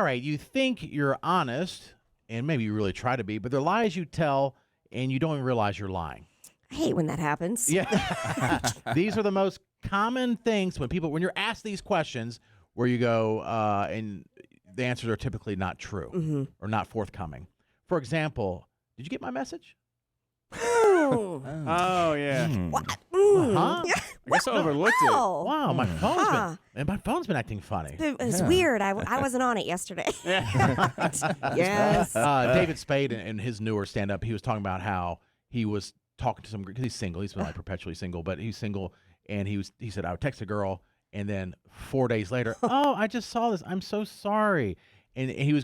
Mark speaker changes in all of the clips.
Speaker 1: right, you think you're honest, and maybe you really try to be, but they're lies you tell, and you don't even realize you're lying.
Speaker 2: I hate when that happens.
Speaker 1: Yeah. These are the most common things when you're asked these questions where you go, and the answers are typically not true or not forthcoming. For example, did you get my message?
Speaker 3: Oh, yeah.
Speaker 2: What?
Speaker 1: Huh?
Speaker 2: Yeah.
Speaker 3: I guess I overlooked it.
Speaker 2: Wow.
Speaker 1: Wow, my phone's been acting funny.
Speaker 2: It was weird. I wasn't on it yesterday. Yes.
Speaker 1: David Spade in his newer stand-up, he was talking about how he was talking to some, because he's single. He's been like perpetually single, but he's single, and he said, I would text a girl, and then 4 days later, oh, I just saw this. I'm so sorry. And he was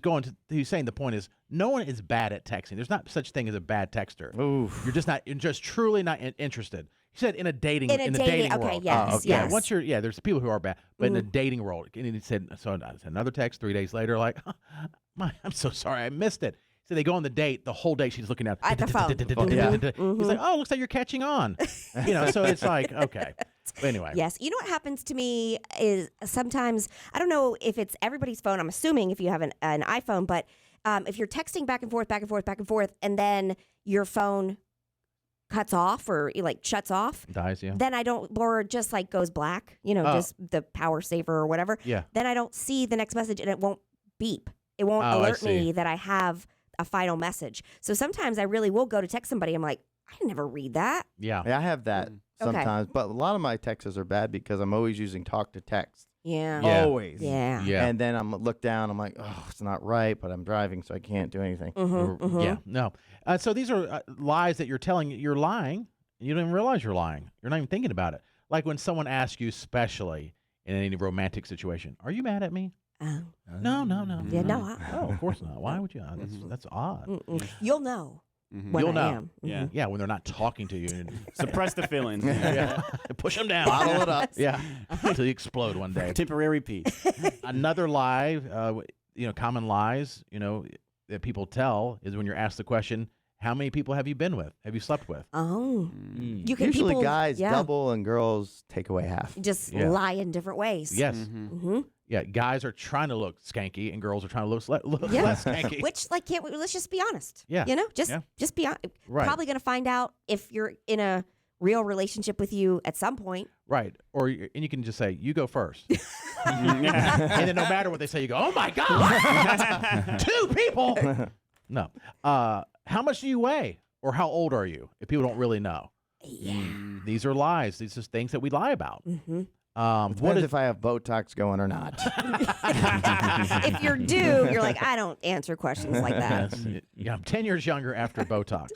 Speaker 1: saying the point is no one is bad at texting. There's not such thing as a bad texter.
Speaker 3: Oof.
Speaker 1: You're just truly not interested. He said in the dating
Speaker 2: okay,
Speaker 1: world.
Speaker 2: yes,
Speaker 1: Yeah,
Speaker 2: yes.
Speaker 1: there's people who are bad, but in the dating world, and he said, so another text 3 days later, like, I'm so sorry, I missed it. So they go on the date. The whole day she's looking at
Speaker 2: the phone.
Speaker 1: He's like, oh, looks like you're catching on. So it's like, okay. But anyway.
Speaker 2: Yes. You know what happens to me is sometimes, I don't know if it's everybody's phone. I'm assuming if you have an iPhone, but if you're texting back and forth, and then your phone cuts off or like shuts off.
Speaker 1: Dies, yeah.
Speaker 2: Then I don't, or just like goes black, just the power saver or whatever.
Speaker 1: Yeah.
Speaker 2: Then I don't see the next message and it won't beep. It won't alert me that I have a final message. So sometimes I really will go to text somebody. I'm like, I never read that.
Speaker 1: Yeah.
Speaker 4: I have that sometimes, but a lot of my texts are bad because I'm always using talk to text.
Speaker 2: Yeah.
Speaker 1: Yeah.
Speaker 4: Always.
Speaker 2: Yeah.
Speaker 1: Yeah.
Speaker 4: And then I'm look down, I'm like, oh, it's not right, but I'm driving, so I can't do anything.
Speaker 1: Yeah. No. So these are lies that you're telling. You're lying. And you don't even realize you're lying. You're not even thinking about it. Like when someone asks you, especially in any romantic situation, are you mad at me? No.
Speaker 2: Yeah, no.
Speaker 1: No, of course not. Why would you? That's odd.
Speaker 2: You'll know when
Speaker 1: You'll
Speaker 2: I
Speaker 1: know.
Speaker 2: am.
Speaker 3: Yeah.
Speaker 1: Yeah, when they're not talking to you.
Speaker 3: Suppress the feelings.
Speaker 1: Yeah. Push them down.
Speaker 4: Bottle it up.
Speaker 1: Yeah, until you explode one day.
Speaker 3: Temporary peace.
Speaker 1: Another lie, common lies, that people tell is when you're asked the question, how many people have you been with? Have you slept with?
Speaker 2: Oh. You can
Speaker 4: Usually
Speaker 2: people,
Speaker 4: guys double and girls take away half.
Speaker 2: just
Speaker 1: Yeah.
Speaker 2: lie in different ways.
Speaker 1: Yes. Yeah, guys are trying to look skanky and girls are trying to look
Speaker 2: Yeah.
Speaker 1: less skanky.
Speaker 2: Which, like, let's just be honest.
Speaker 1: Yeah.
Speaker 2: Just be honest.
Speaker 1: Right.
Speaker 2: Probably going to find out if you're in a real relationship with you at some point.
Speaker 1: Right. And you can just say, you go first. And then no matter what they say, you go, oh my God, 2 people. No. How much do you weigh? Or how old are you? If people don't really know.
Speaker 2: Yeah.
Speaker 1: These are lies. These are things that we lie about.
Speaker 4: Depends if I have Botox going or not.
Speaker 2: If you're due, you're like, I don't answer questions like that.
Speaker 1: Yes. Yeah, I'm 10 years younger after Botox.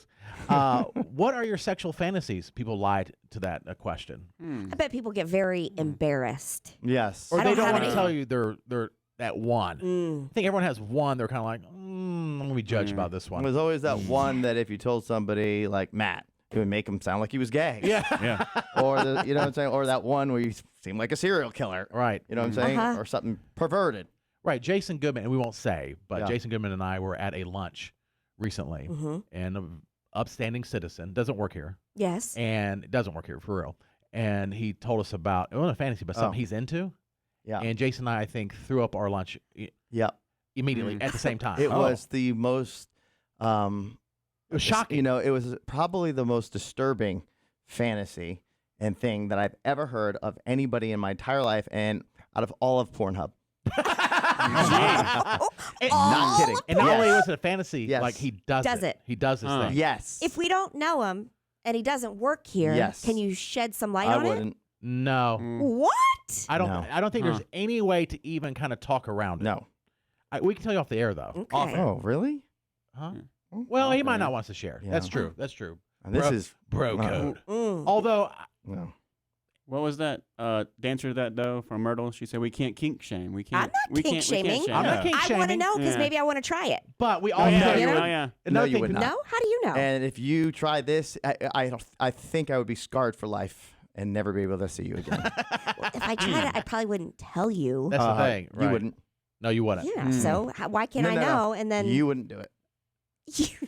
Speaker 1: What are your sexual fantasies? People lied to that question.
Speaker 2: I bet people get very embarrassed.
Speaker 4: Yes.
Speaker 1: Or
Speaker 2: I
Speaker 1: they
Speaker 2: don't
Speaker 1: don't
Speaker 2: have
Speaker 1: want to
Speaker 2: any.
Speaker 1: tell you they're at one. I think everyone has one. They're kind of like, I'm going to be judged about this one.
Speaker 4: There's always that one that if you told somebody like Matt, it would make him sound like he was gay.
Speaker 1: Yeah.
Speaker 4: Or you know what I'm saying? Or that one where you seem like a serial killer.
Speaker 1: Right.
Speaker 4: You know what I'm saying? Or something perverted.
Speaker 1: Right. Jason Goodman, and we won't say, but
Speaker 4: Yeah.
Speaker 1: Jason Goodman and I were at a lunch recently, and an upstanding citizen, doesn't work here,
Speaker 2: Yes.
Speaker 1: and it doesn't work here for real. And he told us about, it wasn't a fantasy, but something he's into.
Speaker 4: Yeah.
Speaker 1: And Jason and I think, threw up our lunch
Speaker 4: Yep.
Speaker 1: immediately at the same time.
Speaker 4: It was the most
Speaker 1: It was shocking.
Speaker 4: it was probably the most disturbing fantasy and thing that I've ever heard of anybody in my entire life and out of all of Pornhub. Not kidding.
Speaker 1: And not only was it a fantasy,
Speaker 4: Yes.
Speaker 1: like he does
Speaker 2: it.
Speaker 1: He does this thing.
Speaker 4: Yes.
Speaker 2: If we don't know him and he doesn't work here,
Speaker 4: Yes.
Speaker 2: can you shed some light
Speaker 4: I
Speaker 2: on
Speaker 4: wouldn't.
Speaker 1: No.
Speaker 2: it? What?
Speaker 1: I don't.
Speaker 4: No.
Speaker 1: I don't think there's any way to even kind of talk around it.
Speaker 4: No.
Speaker 1: We can tell you off the air though.
Speaker 2: Okay.
Speaker 4: Oh, really?
Speaker 1: Huh? Well, he might not want us to share.
Speaker 4: Yeah.
Speaker 1: That's true. That's true.
Speaker 4: And this is
Speaker 1: bro
Speaker 4: no.
Speaker 1: code.
Speaker 2: Mm.
Speaker 1: Although,
Speaker 4: no.
Speaker 3: What was that? Dancer That Dough from Myrtle. She said we can't kink shame. We can't.
Speaker 2: I'm not kink shaming.
Speaker 3: shame.
Speaker 1: I'm not kink
Speaker 2: I want to
Speaker 1: shaming.
Speaker 2: know because
Speaker 3: Yeah.
Speaker 2: maybe I want to try it.
Speaker 1: but we
Speaker 3: Oh
Speaker 1: all
Speaker 3: yeah,
Speaker 1: know
Speaker 2: you know?
Speaker 3: oh, yeah.
Speaker 1: Another
Speaker 4: you
Speaker 1: thing
Speaker 4: would
Speaker 1: people-
Speaker 4: not.
Speaker 2: No? How do you know?
Speaker 4: And if you try this, I think I would be scarred for life and never be able to see you again.
Speaker 2: If I tried it, I probably wouldn't tell you.
Speaker 1: That's the thing. Right?
Speaker 4: You wouldn't.
Speaker 1: No, you wouldn't.
Speaker 2: Yeah. So why can't
Speaker 4: No,
Speaker 2: I
Speaker 4: no, no.
Speaker 2: know? And then
Speaker 4: You wouldn't do it.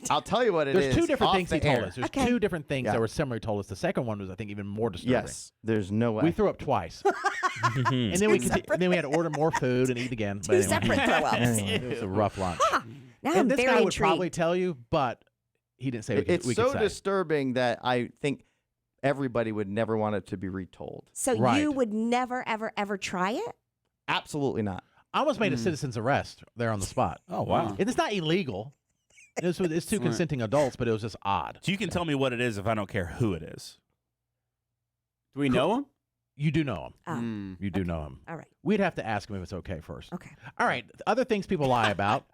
Speaker 4: I'll tell you what it is.
Speaker 1: There's two different
Speaker 4: off
Speaker 1: things
Speaker 4: the
Speaker 1: he told
Speaker 4: air.
Speaker 1: us. There's
Speaker 2: Okay.
Speaker 1: two different things
Speaker 4: Yeah.
Speaker 1: that were similar. He told us. The second one was, I think, even more disturbing.
Speaker 4: Yes, there's no way.
Speaker 1: We threw up twice, and then we had to order more food and eat again.
Speaker 2: Two separate throw-ups.
Speaker 1: It was a rough lunch.
Speaker 2: Now
Speaker 1: And
Speaker 2: I'm
Speaker 1: this
Speaker 2: very
Speaker 1: guy would
Speaker 2: intrigued.
Speaker 1: probably tell you, but he didn't say we could,
Speaker 4: It's
Speaker 1: we
Speaker 4: so
Speaker 1: could say.
Speaker 4: disturbing that I think everybody would never want it to be retold.
Speaker 2: So
Speaker 1: Right.
Speaker 2: you would never, ever, ever try it?
Speaker 4: Absolutely not.
Speaker 1: I almost made a citizen's arrest there on the spot.
Speaker 5: Oh, wow.
Speaker 1: And it's not illegal. It's two consenting adults, but it was just odd.
Speaker 5: So you can tell me what it is if I don't care who it is.
Speaker 3: Do we know him?
Speaker 1: You do know him.
Speaker 2: Oh,
Speaker 3: Mm.
Speaker 1: You do know him.
Speaker 2: all right.
Speaker 1: We'd have to ask him if it's okay first.
Speaker 2: Okay.
Speaker 1: All right. Other things people lie about.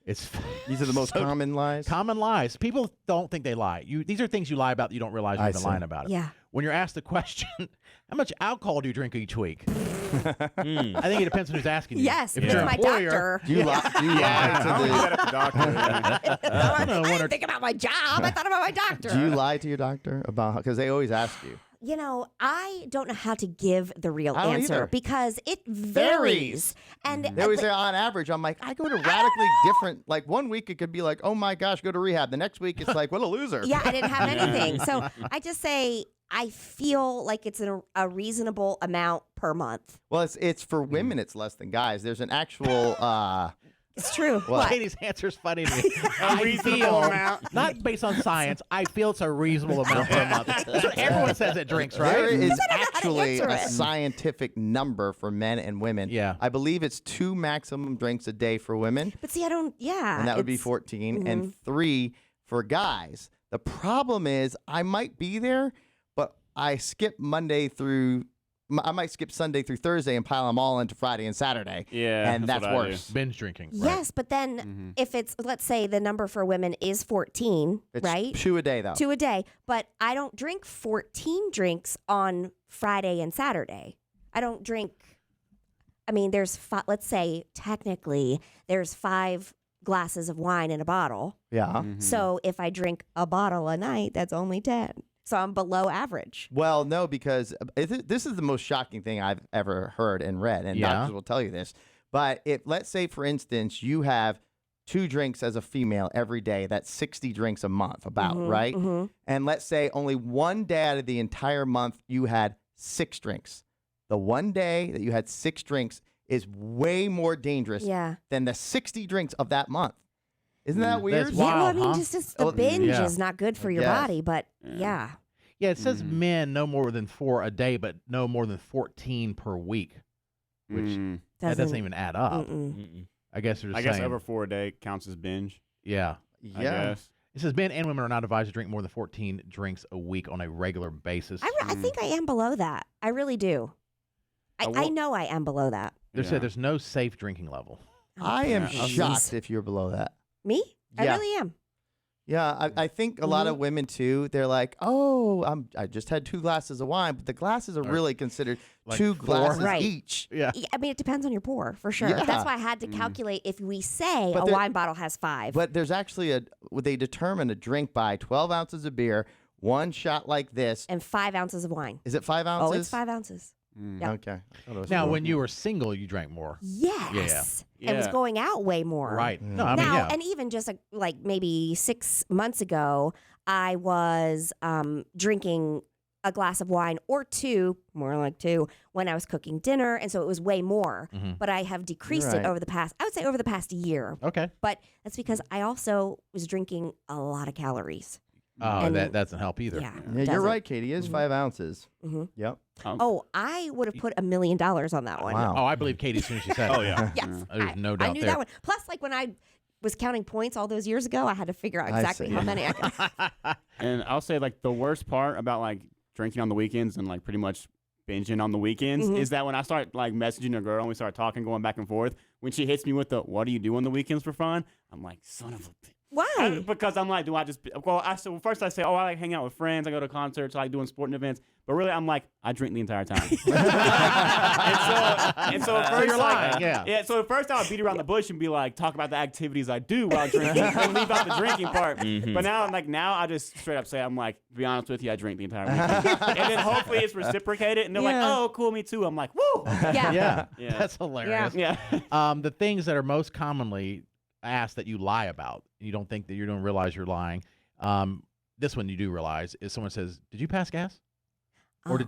Speaker 1: It's
Speaker 4: These are the most
Speaker 1: so
Speaker 4: common lies.
Speaker 1: common lies. People don't think they lie. These are things you lie about that you don't realize
Speaker 4: I
Speaker 1: you've been
Speaker 4: see.
Speaker 1: lying about it.
Speaker 2: Yeah.
Speaker 1: When you're asked the question, how much alcohol do you drink each week?
Speaker 5: Mm.
Speaker 1: I think it depends on who's asking you.
Speaker 2: Yes,
Speaker 1: If
Speaker 2: because
Speaker 1: you're an
Speaker 2: my
Speaker 1: employer,
Speaker 2: doctor.
Speaker 4: Do you lie? Do you lie
Speaker 3: I
Speaker 4: to
Speaker 3: don't do that
Speaker 4: the?
Speaker 3: at the doctor.
Speaker 2: I
Speaker 1: know, one or-
Speaker 2: didn't think about my job. I thought about my doctor.
Speaker 4: Do you lie to your doctor about? Because they always ask you.
Speaker 2: You know, I don't know how to give the real
Speaker 4: I don't
Speaker 2: answer
Speaker 4: either.
Speaker 2: because it
Speaker 4: Varies.
Speaker 2: varies. And
Speaker 4: They always say on average. I'm like, I go to radically different. Like one week it could be like, oh my gosh, go to rehab. The next week it's like, what a loser.
Speaker 2: yeah, I didn't have anything. So I just say I feel like it's a reasonable amount per month.
Speaker 4: Well, it's for women. It's less than guys. There's an actual.
Speaker 2: It's true.
Speaker 4: What?
Speaker 2: What?
Speaker 1: Katie's answer's funny to me. I
Speaker 3: reasonable
Speaker 1: feel,
Speaker 3: amount.
Speaker 1: not based on science, I feel it's a reasonable amount per month. That's what everyone says it drinks, right?
Speaker 4: There is
Speaker 2: how to
Speaker 4: actually
Speaker 2: answer
Speaker 4: a
Speaker 2: it.
Speaker 4: scientific number for men and women.
Speaker 1: Yeah.
Speaker 4: I believe it's 2 maximum drinks a day for women,
Speaker 2: But see, I don't. Yeah,
Speaker 4: and that would be
Speaker 2: it's-
Speaker 4: 14, and 3 for guys. The problem is I might be there, but I skip I might skip Sunday through Thursday and pile them all into Friday and Saturday.
Speaker 3: Yeah,
Speaker 4: and
Speaker 3: that's
Speaker 4: that's
Speaker 3: what I do.
Speaker 4: worse.
Speaker 1: Binge drinking. Right.
Speaker 2: Yes, but then if it's, let's say the number for women is 14,
Speaker 4: It's
Speaker 2: right?
Speaker 4: 2 a day though.
Speaker 2: 2 a day, but I don't drink 14 drinks on Friday and Saturday. I don't drink. I mean, let's say technically there's 5 glasses of wine in a bottle.
Speaker 4: Yeah.
Speaker 3: Mm-hmm.
Speaker 2: So if I drink a bottle a night, that's only 10. So I'm below average.
Speaker 4: Well, no, because this is the most shocking thing I've ever heard and read, and
Speaker 1: Yeah.
Speaker 4: doctors will tell you this. But let's say, for instance, you have 2 drinks as a female every day. That's 60 drinks a month, right?
Speaker 2: Mhm.
Speaker 4: And let's say only one day out of the entire month you had 6 drinks. The one day that you had 6 drinks is way more dangerous
Speaker 2: Yeah.
Speaker 4: than the 60 drinks of that month. Isn't that weird?
Speaker 1: That's
Speaker 2: Yeah, well, I
Speaker 1: wild,
Speaker 2: mean,
Speaker 1: huh?
Speaker 2: just the
Speaker 4: Oh,
Speaker 2: binge
Speaker 1: yeah.
Speaker 2: is not good for your
Speaker 4: Yes.
Speaker 2: body, but yeah.
Speaker 1: Yeah, it says men no more than 4 a day, but no more than 14 per week, which
Speaker 3: Mm.
Speaker 1: that doesn't even add up.
Speaker 2: Mm-mm.
Speaker 1: I guess they're just
Speaker 3: I guess
Speaker 1: saying.
Speaker 3: over 4 a day counts as binge.
Speaker 1: Yeah.
Speaker 3: I
Speaker 4: Yeah.
Speaker 3: guess.
Speaker 1: It says men and women are not advised to drink more than 14 drinks a week on a regular basis.
Speaker 2: I think I am below that. I really do. I
Speaker 3: well-
Speaker 2: know I am below that.
Speaker 1: They
Speaker 3: Yeah.
Speaker 1: said there's no safe drinking level.
Speaker 4: I am
Speaker 3: Yeah.
Speaker 4: shocked if you're below that.
Speaker 2: Me? I
Speaker 4: Yeah.
Speaker 2: really am.
Speaker 4: Yeah, I think a lot of women too. They're like, "Oh, I just had 2 glasses of wine," but the glasses are really considered
Speaker 1: like
Speaker 4: 2
Speaker 1: 4.
Speaker 4: glasses
Speaker 2: Right.
Speaker 4: each.
Speaker 1: Yeah.
Speaker 2: Yeah, I mean, it depends on your pour, for sure.
Speaker 4: Yeah.
Speaker 2: That's why I had to calculate if we say
Speaker 4: But
Speaker 2: a
Speaker 4: there-
Speaker 2: wine bottle has 5.
Speaker 4: But there's actually they determine a drink by 12 ounces of beer, 1 shot like this.
Speaker 2: and 5 ounces of wine.
Speaker 4: Is it 5 ounces?
Speaker 2: Oh, it's 5 ounces. Yeah.
Speaker 4: Okay. I thought it was
Speaker 1: Now,
Speaker 4: 4.
Speaker 1: when you were single, you drank more.
Speaker 2: Yes. And was
Speaker 3: Yeah.
Speaker 2: going out way more.
Speaker 1: Right. No, I mean,
Speaker 2: now,
Speaker 1: yeah.
Speaker 2: and even just like maybe 6 months ago, I was drinking a glass of wine or 2, more like 2, when I was cooking dinner. And so it was way more. But I have decreased
Speaker 4: Right.
Speaker 2: it over the past, I would say over the past year.
Speaker 1: Okay.
Speaker 2: But that's because I also was drinking a lot of calories.
Speaker 1: Oh,
Speaker 2: And-
Speaker 1: that doesn't help either.
Speaker 2: Yeah.
Speaker 4: Yeah,
Speaker 2: doesn't.
Speaker 4: you're right, Katie. It is 5 ounces.
Speaker 2: Mhm.
Speaker 4: Yep.
Speaker 2: Oh, I would have put $1 million on that one.
Speaker 4: Wow.
Speaker 1: Oh, I believe Katie as soon as she said it.
Speaker 5: Oh, yeah.
Speaker 2: Yes.
Speaker 1: There's no
Speaker 2: I
Speaker 1: doubt
Speaker 2: knew
Speaker 1: there.
Speaker 2: that one. Plus, like when I was counting points all those years ago, I had to figure out
Speaker 4: I
Speaker 2: exactly
Speaker 4: see.
Speaker 2: how many I could.
Speaker 3: And I'll say like the worst part about like drinking on the weekends and like pretty much binging on the weekends is that when I start like messaging a girl and we start talking, going back and forth, when she hits me with the "What do you do on the weekends for fun?" I'm like, son of a bitch.
Speaker 2: Why?
Speaker 3: Because I'm like, do I just? Well, first I say, oh, I like hang out with friends. I go to concerts. I like doing sporting events. But really, I'm like, I drink the entire time. and so at first,
Speaker 1: you're
Speaker 3: like,
Speaker 1: lying, yeah.
Speaker 3: So at first, I would beat around the bush and be like, talk about the activities I do while drinking, and leave out the drinking part. But now I just straight up say, I'm like, to be honest with you, I drink the entire weekend. And then hopefully it's reciprocated, and they're like,
Speaker 2: Yeah.
Speaker 3: oh, cool, me too. I'm like, woo.
Speaker 2: Yeah.
Speaker 1: Yeah.
Speaker 3: Yeah.
Speaker 1: That's hilarious.
Speaker 3: Yeah.
Speaker 1: The things that are most commonly ask that you lie about. You don't think that you don't realize you're lying. This one you do realize is someone says, "Did you pass gas?"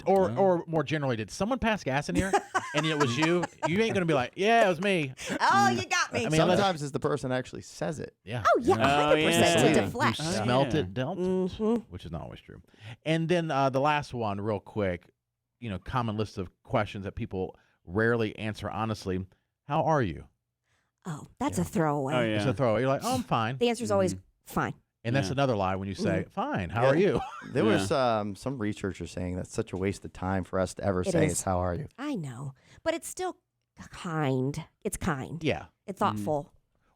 Speaker 1: Or more generally, did someone pass gas in here and it was you? You ain't gonna be like, yeah, it was me.
Speaker 2: Oh, you got me.
Speaker 1: I mean,
Speaker 4: Sometimes it's the person actually says it.
Speaker 1: Yeah.
Speaker 2: Oh, yeah, 100% to
Speaker 3: yeah.
Speaker 2: deflect.
Speaker 1: You smelt
Speaker 3: yeah.
Speaker 1: it, dealt it,
Speaker 2: Mhm.
Speaker 1: which is not always true. And then the last one, real quick, common list of questions that people rarely answer honestly. How are you?
Speaker 2: Oh, that's a throwaway.
Speaker 3: Oh, yeah.
Speaker 1: It's a throwaway. You're like, oh, I'm fine.
Speaker 2: The answer is always fine.
Speaker 1: And that's
Speaker 3: Yeah.
Speaker 1: another lie when you say, fine, how
Speaker 4: Yeah.
Speaker 1: are you?
Speaker 4: There
Speaker 3: Yeah.
Speaker 4: was some researchers saying that's such a waste of time for us to ever
Speaker 2: It
Speaker 4: say
Speaker 2: is.
Speaker 4: it's how are you.
Speaker 2: I know, but it's still kind. It's kind.
Speaker 1: Yeah.
Speaker 2: It's thoughtful.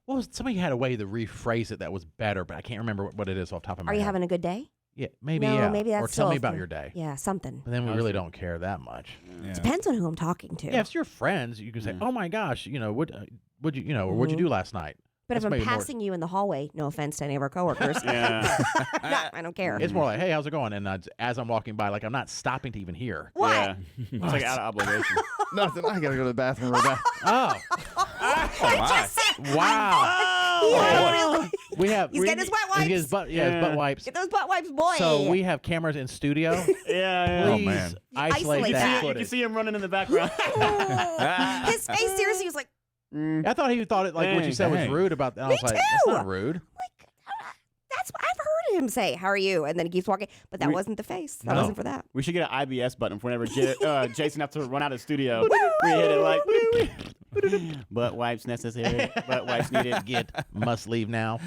Speaker 1: Well, somebody had a way to rephrase it that was better, but I can't remember what it is off the top of my
Speaker 2: Are
Speaker 1: head.
Speaker 2: you having a good day?
Speaker 1: Yeah, maybe,
Speaker 2: No,
Speaker 1: yeah.
Speaker 2: maybe that's
Speaker 1: or
Speaker 2: still
Speaker 1: tell me
Speaker 2: a
Speaker 1: about
Speaker 2: thing.
Speaker 1: your day.
Speaker 2: Yeah, something.
Speaker 1: But then we really don't care that much.
Speaker 5: Yeah.
Speaker 2: Depends on who I'm talking to.
Speaker 1: Yeah, if it's your friends, you can say,
Speaker 3: Yeah.
Speaker 1: "Oh my gosh, what'd you, or what'd you do last night?"
Speaker 2: But if
Speaker 1: That's
Speaker 2: I'm
Speaker 1: maybe more-
Speaker 2: passing you in the hallway, no offense to any of our coworkers,
Speaker 3: Yeah.
Speaker 2: no, I don't care.
Speaker 1: It's more like, "Hey, how's it going?" And as I'm walking by, like I'm not stopping to even hear.
Speaker 2: What?
Speaker 3: Yeah. It's like out of obligation.
Speaker 4: Nothing. I gotta go to the bathroom real bad.
Speaker 1: Oh,
Speaker 5: Oh my.
Speaker 1: wow!
Speaker 2: Yeah, really.
Speaker 1: We have.
Speaker 2: He's getting his wet wipes.
Speaker 1: His butt, yeah, his butt
Speaker 3: Yeah.
Speaker 1: wipes.
Speaker 2: Get those butt wipes, boy.
Speaker 1: So we have cameras in studio.
Speaker 3: Yeah.
Speaker 1: Please
Speaker 5: Oh, man.
Speaker 1: isolate
Speaker 2: Isolate
Speaker 1: that
Speaker 2: that.
Speaker 3: You can
Speaker 1: footage.
Speaker 3: see him running in the background.
Speaker 2: His face seriously was like,
Speaker 1: I thought he thought it like what you
Speaker 3: Dang.
Speaker 1: said was
Speaker 5: Dang.
Speaker 1: rude about. And I
Speaker 2: Me
Speaker 1: was like, that's
Speaker 2: too.
Speaker 1: not rude.
Speaker 2: that's what I've heard him say. How are you? And then he keeps walking. But that
Speaker 3: We-
Speaker 2: wasn't the face. That
Speaker 1: No.
Speaker 2: wasn't for that.
Speaker 3: We should get an IBS button for whenever Jason have to run out of the studio. We hit it like butt wipes necessary. Butt wipes needed.
Speaker 1: Must leave now.